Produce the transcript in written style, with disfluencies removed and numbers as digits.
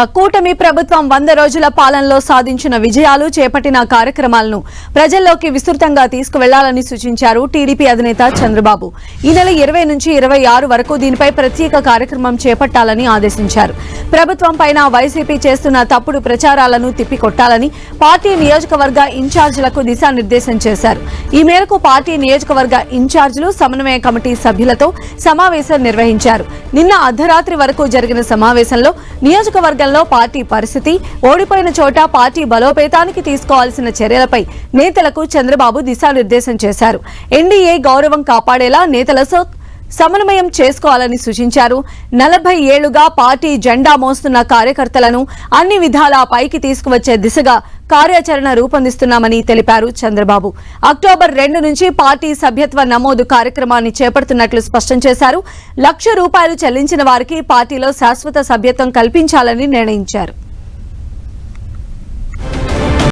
కూటమి ప్రభుత్వం 100 రోజుల పాలనలో సాధించిన విజయాలు చేపట్టిన కార్యక్రమాలను ప్రజల్లోకి విస్తృతంగా తీసుకువెళ్లాలని సూచించారు టీడీపీ అధినేత చంద్రబాబు. ఈ నెల 20 నుంచి 26 వరకు దీనిపై ప్రత్యేక కార్యక్రమం చేపట్టాలని ఆదేశించారు. ప్రభుత్వం పైన వైసీపీ చేస్తున్న తప్పుడు ప్రచారాలను తిప్పికొట్టాలని పార్టీ నియోజకవర్గ ఇన్ఛార్జీలకు దిశానిర్దేశం చేశారు. ఈ మేరకు పార్టీ నియోజకవర్గ ఇన్ఛార్జీలు సమన్వయ కమిటీ సభ్యులతో సమావేశం నిర్వహించారు. నిన్న అర్ధరాత్రి వరకు జరిగిన సమావేశంలో నియోజకవర్గంలో పార్టీ పరిస్థితి, ఓడిపోయిన చోట పార్టీ బలోపేతానికి తీసుకోవాల్సిన చర్యలపై నేతలకు చంద్రబాబు దిశానిర్దేశం చేశారు. ఎన్డీఏ గౌరవం కాపాడేలా నేతలతో సమన్వయం చేసుకోవాలని సూచించారు. 40 ఏళ్లుగా పార్టీ జెండా మోస్తున్న కార్యకర్తలను అన్ని విధాలా పైకి తీసుకువచ్చే దిశగా కార్యాచరణ రూపొందిస్తున్నామని తెలిపారు చంద్రబాబు. అక్టోబర్ 2 నుంచి పార్టీ సభ్యత్వ నమోదు కార్యక్రమాన్ని చేపడుతున్నట్లు స్పష్టం చేశారు. ₹1,00,000 చెల్లించిన వారికి పార్టీలో శాశ్వత సభ్యత్వం కల్పించాలని నిర్ణయించారు.